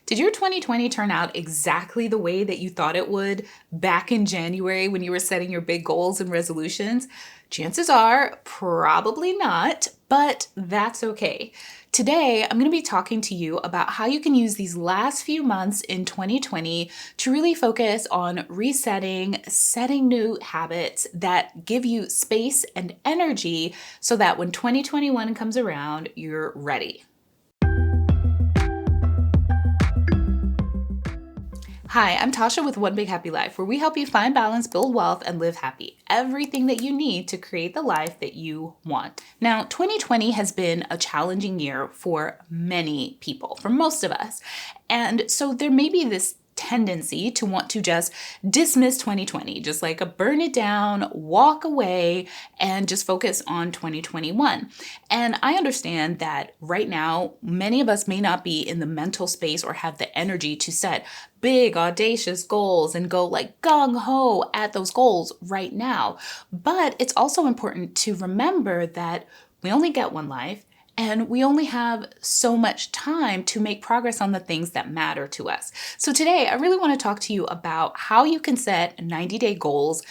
Did your 2020 turn out exactly the way that you thought it would back in January when you were setting your big goals and resolutions? Chances are probably not, but that's okay. Today, I'm going to be talking to you about how you can use these last few months in 2020 to really focus on resetting, setting new habits that give you space and energy so that when 2021 comes around, you're ready. Hi, I'm Tasha with One Big Happy Life, where we help you find balance, build wealth, and live happy. Everything that you need to create the life that you want. Now, 2020 has been a challenging year for many people, for most of us. And so there may be this tendency to want to just dismiss 2020, just like burn it down, walk away, and just focus on 2021. And I understand that right now, many of us may not be in the mental space or have the energy to set big, audacious goals and go like gung ho at those goals right now. But it's also important to remember that we only get one life. And we only have so much time to make progress on the things that matter to us. So today, I really want to talk to you about how you can set 90-day goals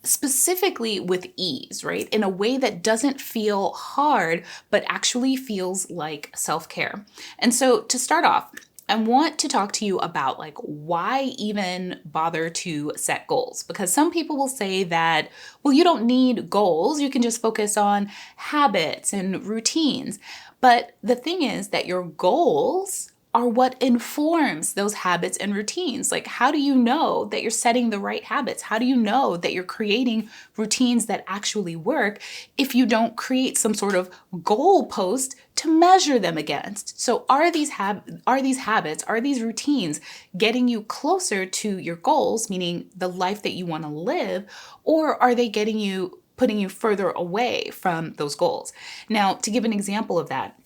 specifically with ease, right? In a way that doesn't feel hard, but actually feels like self-care. And so to start off, I want to talk to you about why even bother to set goals, because some people will say that, well, you don't need goals. You can just focus on habits and routines. But the thing is that your goals are what informs those habits and routines. Like, how do you know that you're setting the right habits? How do you know that you're creating routines that actually work if you don't create some sort of goal post to measure them against? So are these habits, are these routines getting you closer to your goals, meaning the life that you want to live, or are they putting you further away from those goals? Now, to give an example of that,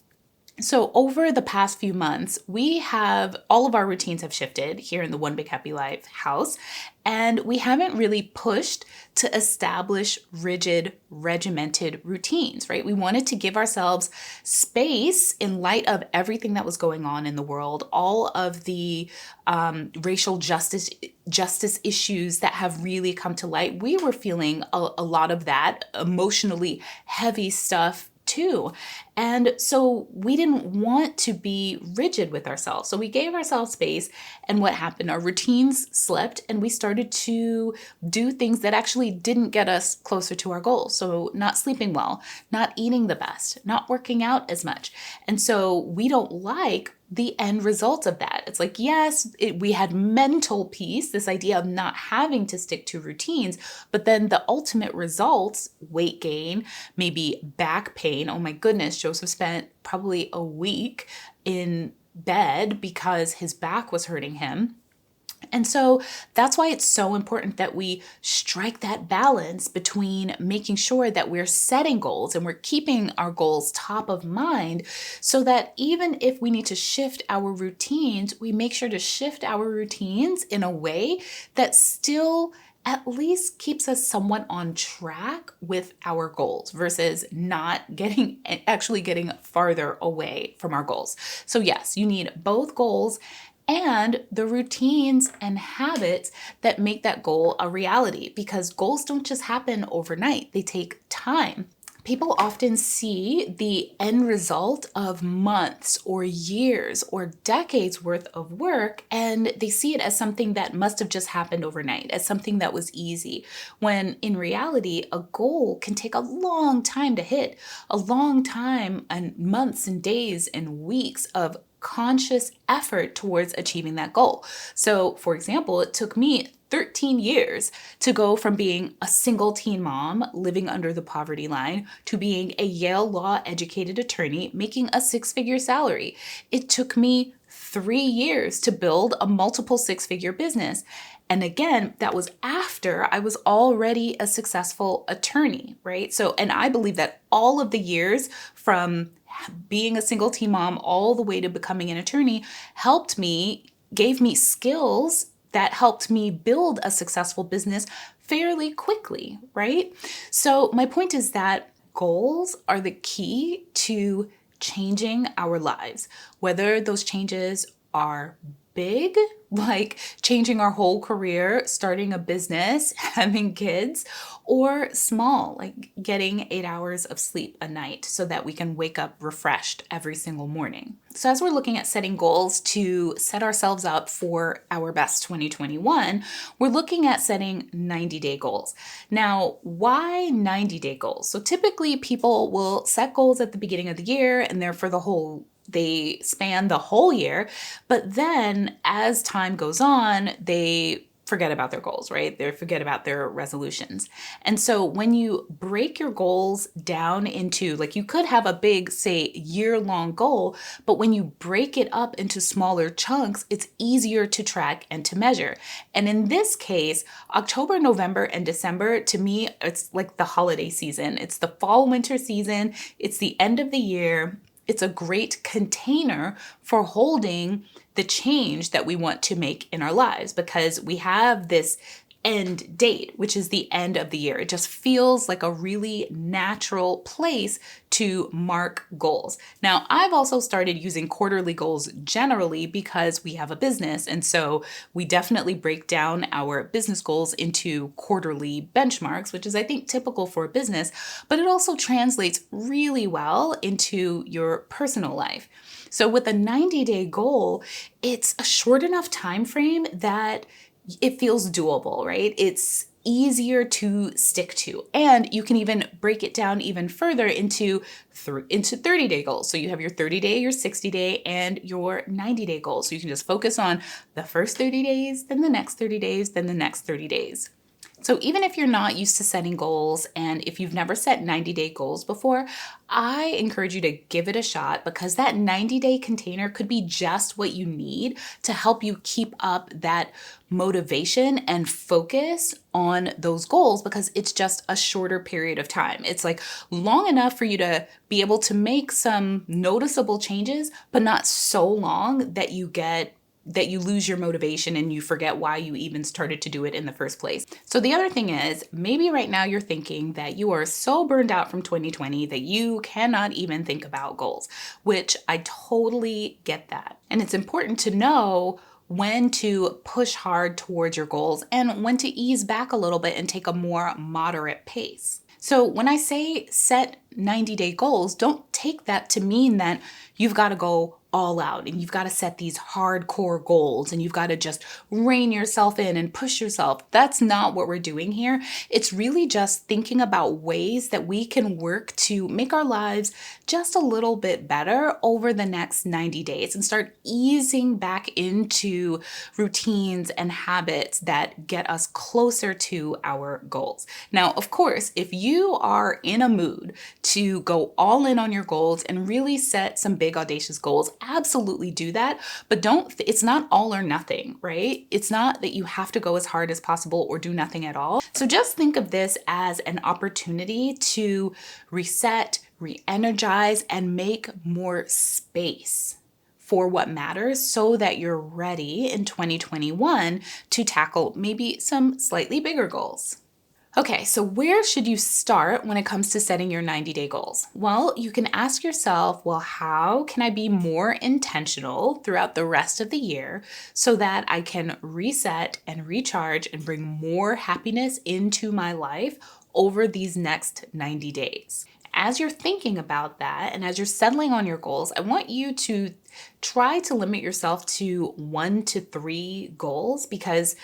so over the past few months, all of our routines have shifted here in the One Big Happy Life house, and we haven't really pushed to establish rigid, regimented routines, right? We wanted to give ourselves space in light of everything that was going on in the world, all of the racial justice issues that have really come to light. We were feeling a lot of that emotionally heavy stuff too. And so we didn't want to be rigid with ourselves. So we gave ourselves space. And what happened? Our routines slipped and we started to do things that actually didn't get us closer to our goals. So not sleeping well, not eating the best, not working out as much. And so we don't like the end result of that. It's like, yes, we had mental peace, this idea of not having to stick to routines, but then the ultimate results, weight gain, maybe back pain. Oh my goodness, Joseph spent probably a week in bed because his back was hurting him. And so that's why it's so important that we strike that balance between making sure that we're setting goals and we're keeping our goals top of mind, so that even if we need to shift our routines, we make sure to shift our routines in a way that still at least keeps us somewhat on track with our goals versus actually getting farther away from our goals. So yes, you need both goals and the routines and habits that make that goal a reality, because goals don't just happen overnight. They take time. People often see the end result of months or years or decades worth of work, and they see it as something that must have just happened overnight, as something that was easy, when in reality, a goal can take a long time to hit, a long time and months and days and weeks of conscious effort towards achieving that goal. So, for example, it took me 13 years to go from being a single teen mom living under the poverty line to being a Yale law educated attorney making a six-figure salary. It took me 3 years to build a multiple six-figure business. And again, that was after I was already a successful attorney, right? So, and I believe that all of the years from being a single teen mom all the way to becoming an attorney gave me skills that helped me build a successful business fairly quickly, right? So my point is that goals are the key to changing our lives, whether those changes are big, like changing our whole career, starting a business, having kids, or small, like getting 8 hours of sleep a night so that we can wake up refreshed every single morning. So as we're looking at setting goals to set ourselves up for our best 2021, we're looking at setting 90-day goals. Now, why 90-day goals? So typically people will set goals at the beginning of the year and they're for they span the whole year, but then as time goes on, they forget about their goals, right? They forget about their resolutions. And so when you break your goals down into, like, you could have a big, say, year-long goal, but when you break it up into smaller chunks, it's easier to track and to measure. And in this case, October, November, and December, to me, it's like the holiday season. It's the fall-winter season. It's the end of the year. It's a great container for holding the change that we want to make in our lives because we have this end date, which is the end of the year. It just feels like a really natural place to mark goals. Now, I've also started using quarterly goals generally because we have a business. And so we definitely break down our business goals into quarterly benchmarks, which is, I think, typical for a business, but it also translates really well into your personal life. So with a 90-day goal, it's a short enough time frame that it feels doable, right? It's easier to stick to. And you can even break it down even further into 30-day goals. So you have your 30-day, your 60-day, and your 90-day goals. So you can just focus on the first 30 days, then the next 30 days, then the next 30 days. So even if you're not used to setting goals and if you've never set 90-day goals before, I encourage you to give it a shot because that 90-day container could be just what you need to help you keep up that motivation and focus on those goals because it's just a shorter period of time. It's like long enough for you to be able to make some noticeable changes, but not so long that you lose your motivation and you forget why you even started to do it in the first place. So the other thing is, maybe right now you're thinking that you are so burned out from 2020 that you cannot even think about goals, which I totally get that. And it's important to know when to push hard towards your goals and when to ease back a little bit and take a more moderate pace. So when I say set 90-day goals, don't take that to mean that you've got to go all out and you've got to set these hardcore goals and you've got to just rein yourself in and push yourself. That's not what we're doing here. It's really just thinking about ways that we can work to make our lives just a little bit better over the next 90 days and start easing back into routines and habits that get us closer to our goals. Now, of course, if you are in a mood to go all in on your goals and really set some big audacious goals, absolutely do that. But it's not all or nothing, right? It's not that you have to go as hard as possible or do nothing at all. So just think of this as an opportunity to reset, re-energize, and make more space for what matters so that you're ready in 2021 to tackle maybe some slightly bigger goals. Okay, so where should you start when it comes to setting your 90-day goals? Well, you can ask yourself, well, how can I be more intentional throughout the rest of the year so that I can reset and recharge and bring more happiness into my life over these next 90 days? As you're thinking about that and as you're settling on your goals, I want you to try to limit yourself to 1 to 3 goals because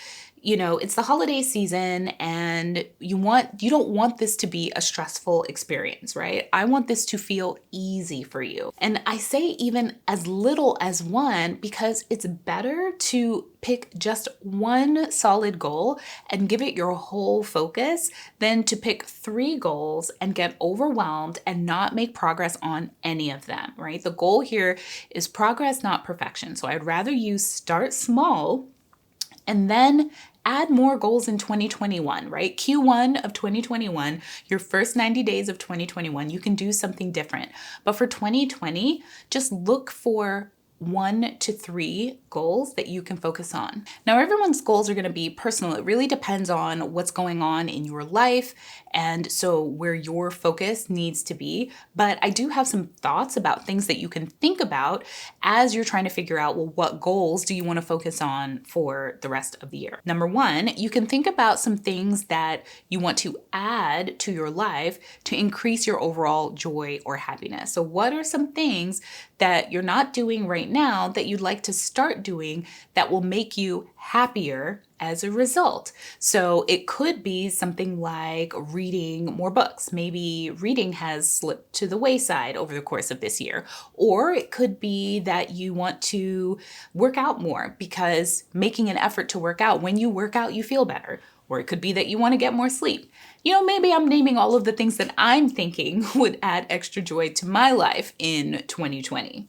it's the holiday season and you don't want this to be a stressful experience, right? I want this to feel easy for you. And I say even as little as 1 because it's better to pick just 1 solid goal and give it your whole focus than to pick 3 goals and get overwhelmed and not make progress on any of them, right? The goal here is progress, not perfection. So I'd rather you start small and then add more goals in 2021, right? Q1 of 2021, your first 90 days of 2021, you can do something different. But for 2020, just look for 1 to 3 goals that you can focus on. Now, everyone's goals are going to be personal. It really depends on what's going on in your life and so where your focus needs to be. But I do have some thoughts about things that you can think about as you're trying to figure out, well, what goals do you want to focus on for the rest of the year? Number one, you can think about some things that you want to add to your life to increase your overall joy or happiness. So what are some things that you're not doing right now that you'd like to start doing that will make you happier as a result? So it could be something like reading more books. Maybe reading has slipped to the wayside over the course of this year. Or it could be that you want to work out more because making an effort to work out, when you work out, you feel better. Or it could be that you want to get more sleep. Maybe I'm naming all of the things that I'm thinking would add extra joy to my life in 2020.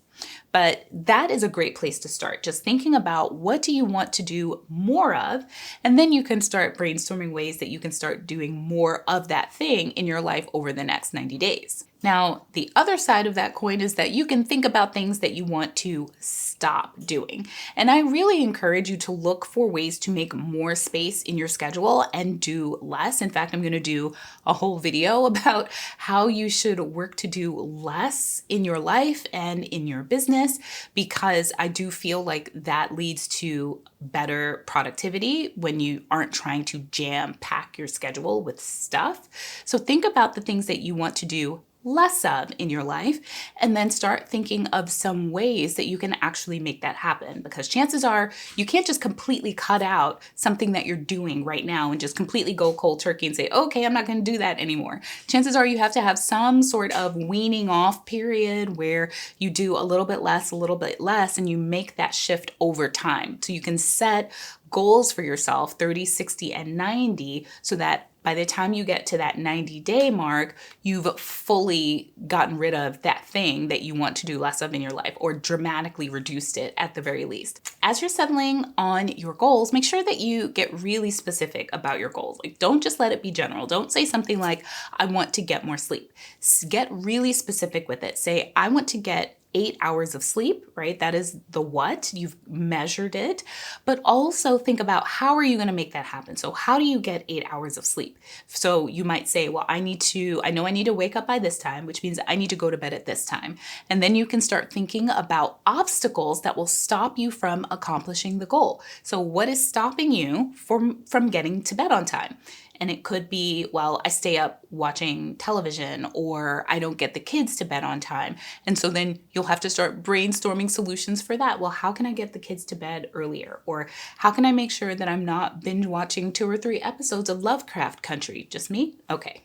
But that is a great place to start. Just thinking about what do you want to do more of, and then you can start brainstorming ways that you can start doing more of that thing in your life over the next 90 days. Now, the other side of that coin is that you can think about things that you want to stop doing. And I really encourage you to look for ways to make more space in your schedule and do less. In fact, I'm going to do a whole video about how you should work to do less in your life and in your business, because I do feel like that leads to better productivity when you aren't trying to jam pack your schedule with stuff. So think about the things that you want to do less of in your life, and then start thinking of some ways that you can actually make that happen. Because chances are you can't just completely cut out something that you're doing right now and just completely go cold turkey and say, okay, I'm not going to do that anymore. Chances are you have to have some sort of weaning off period where you do a little bit less, and you make that shift over time. So you can set goals for yourself, 30, 60, and 90, so that by the time you get to that 90-day mark, you've fully gotten rid of that thing that you want to do less of in your life, or dramatically reduced it at the very least. As you're settling on your goals, make sure that you get really specific about your goals. Like, don't just let it be general. Don't say something like, I want to get more sleep. Get really specific with it. Say, I want to get 8 hours of sleep, right? That is the what. You've measured it. But also think about, how are you going to make that happen? So how do you get 8 hours of sleep? So you might say, well, I know I need to wake up by this time, which means I need to go to bed at this time. And then you can start thinking about obstacles that will stop you from accomplishing the goal. So what is stopping you from getting to bed on time? And it could be, well, I stay up watching television, or I don't get the kids to bed on time. And so then you'll have to start brainstorming solutions for that. Well, how can I get the kids to bed earlier? Or how can I make sure that I'm not binge watching 2 or 3 episodes of Lovecraft Country? Just me? Okay.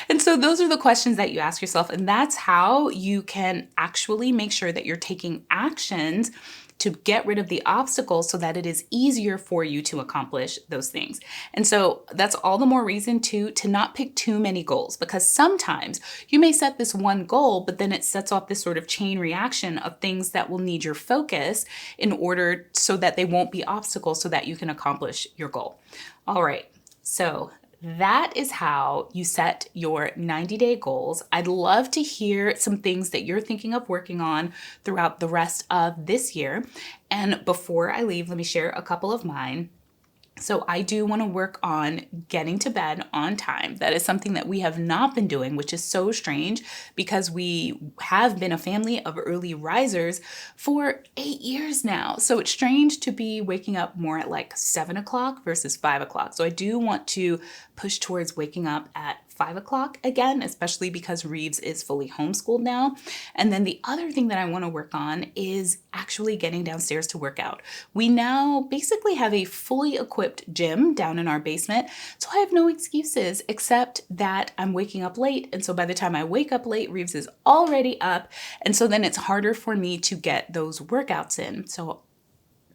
And so those are the questions that you ask yourself. And that's how you can actually make sure that you're taking actions to get rid of the obstacles so that it is easier for you to accomplish those things. And so that's all the more reason to not pick too many goals, because sometimes you may set this one goal, but then it sets off this sort of chain reaction of things that will need your focus in order so that they won't be obstacles so that you can accomplish your goal. All right, so that is how you set your 90-day goals. I'd love to hear some things that you're thinking of working on throughout the rest of this year. And before I leave, let me share a couple of mine. So I do want to work on getting to bed on time. That is something that we have not been doing, which is so strange because we have been a family of early risers for 8 years now. So it's strange to be waking up more at like 7 o'clock versus 5 o'clock. So I do want to push towards waking up at 5 o'clock again, especially because Reeves is fully homeschooled now. And then the other thing that I want to work on is actually getting downstairs to work out. We now basically have a fully equipped gym down in our basement. So I have no excuses except that I'm waking up late. And so by the time I wake up late, Reeves is already up. And so then it's harder for me to get those workouts in. So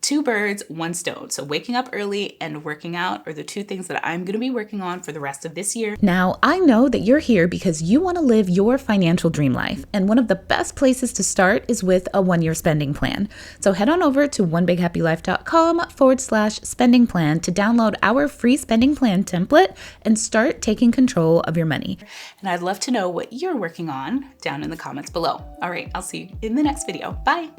2 birds, 1 stone. So waking up early and working out are the 2 things that I'm going to be working on for the rest of this year. Now, I know that you're here because you want to live your financial dream life. And one of the best places to start is with a 1-year spending plan. So head on over to onebighappylife.com/spending plan to download our free spending plan template and start taking control of your money. And I'd love to know what you're working on down in the comments below. All right, I'll see you in the next video. Bye.